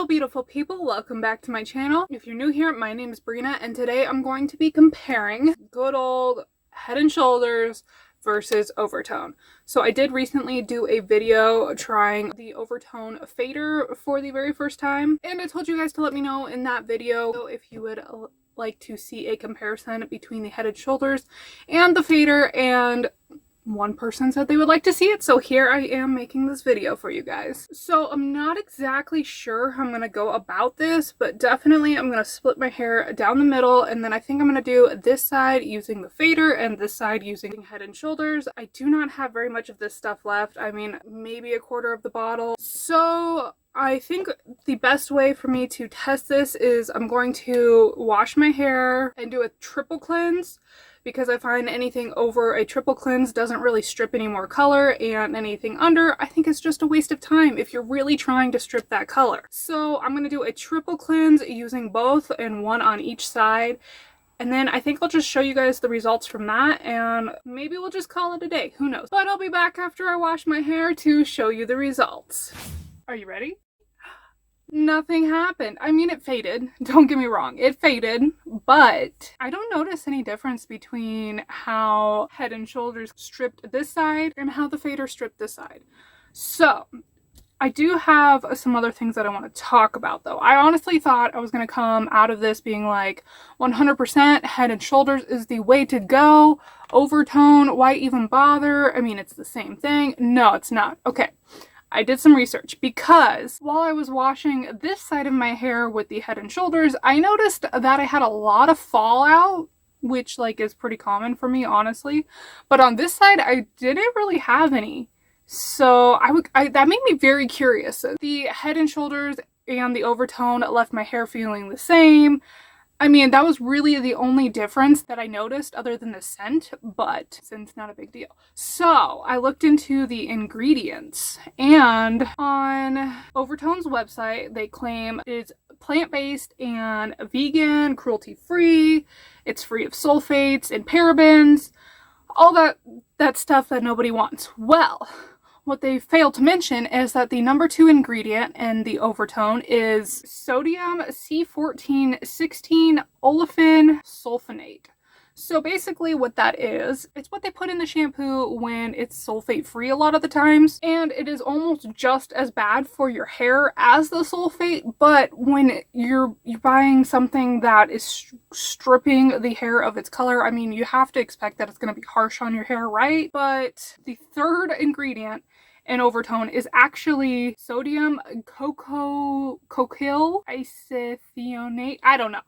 Hello beautiful people, welcome back to my channel. If you're new here, my name is Brina and today I'm going to be comparing good old Head & Shoulders versus oVertone. So I did recently do a video trying the oVertone fader for the very first time, and I told you guys to let me know in that video if you would like to see a comparison between the Head & Shoulders and the fader, and one person said they would like to see it, so here I am making this video for you guys. So I'm not exactly sure how I'm going to go about this, but definitely I'm going to split my hair down the middle, and then I think I'm going to do this side using the fader and this side using Head & Shoulders. I do not have very much of this stuff left. I mean, maybe a quarter of the bottle. So I think the best way for me to test this is I'm going to wash my hair and do a triple cleanse, because I find anything over a triple cleanse doesn't really strip any more color, and anything under I think is just a waste of time if you're really trying to strip that color. So I'm going to do a triple cleanse using both and one on each side, and then I think I'll just show you guys the results from that, and maybe we'll just call it a day, who knows. But I'll be back after I wash my hair to show you the results. Are you ready? Nothing happened. I mean, it faded. Don't get me wrong. It faded, but I don't notice any difference between how Head & Shoulders stripped this side and how the fader stripped this side. So I do have some other things that I want to talk about though. I honestly thought I was going to come out of this being like 100% Head & Shoulders is the way to go. oVertone, why even bother? I mean, it's the same thing. No, it's not. Okay. I did some research because while I was washing this side of my hair with the Head & Shoulders, I noticed that I had a lot of fallout, which like is pretty common for me, honestly. But on this side, I didn't really have any. So that made me very curious. The Head & Shoulders and the oVertone left my hair feeling the same. I mean, that was really the only difference that I noticed other than the scent, but scent's not a big deal. So I looked into the ingredients, and on oVertone's website, they claim it's plant-based and vegan, cruelty-free, it's free of sulfates and parabens, all that stuff that nobody wants. Well, what they failed to mention is that the number 2 ingredient in the oVertone is sodium C1416 olefin sulfonate. So basically what that is, it's what they put in the shampoo when it's sulfate free a lot of the times, and it is almost just as bad for your hair as the sulfate, but when you're buying something that is stripping the hair of its color, I mean, you have to expect that it's going to be harsh on your hair, right? But the third ingredient in oVertone is actually sodium cocoyl isethionate. I don't know.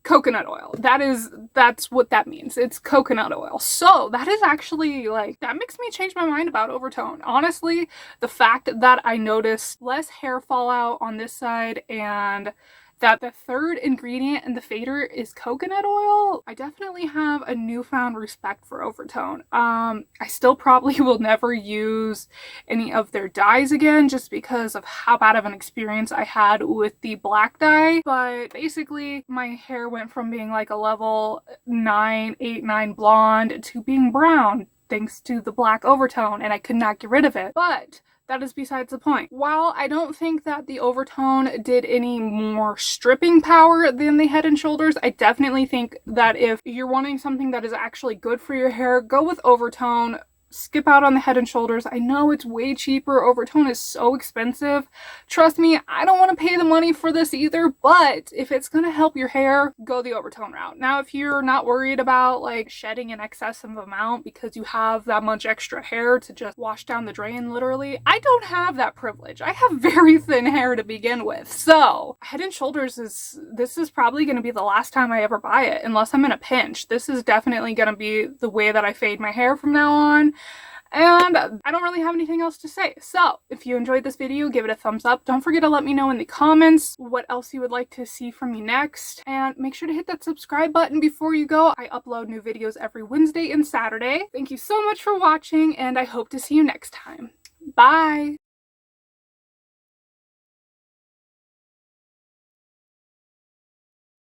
Coconut oil. That's what that means. It's coconut oil. So that is actually like, that makes me change my mind about oVertone. Honestly, the fact that I noticed less hair fallout on this side and that the third ingredient in the fader is coconut oil, I definitely have a newfound respect for oVertone. I still probably will never use any of their dyes again just because of how bad of an experience I had with the black dye, but basically my hair went from being like a level 9, 8, 9 blonde to being brown thanks to the black oVertone, and I could not get rid of it. But that is besides the point. While I don't think that the oVertone did any more stripping power than the Head & Shoulders, I definitely think that if you're wanting something that is actually good for your hair, go with oVertone. Skip out on the Head & Shoulders. I know it's way cheaper. oVertone is so expensive. Trust me, I don't want to pay the money for this either, but if it's going to help your hair, go the oVertone route. Now, if you're not worried about like shedding an excessive amount because you have that much extra hair to just wash down the drain, literally, I don't have that privilege. I have very thin hair to begin with. So Head & Shoulders this is probably going to be the last time I ever buy it unless I'm in a pinch. This is definitely going to be the way that I fade my hair from now on. And I don't really have anything else to say. So if you enjoyed this video, give it a thumbs up. Don't forget to let me know in the comments what else you would like to see from me next. And make sure to hit that subscribe button before you go. I upload new videos every Wednesday and Saturday. Thank you so much for watching, and I hope to see you next time. Bye!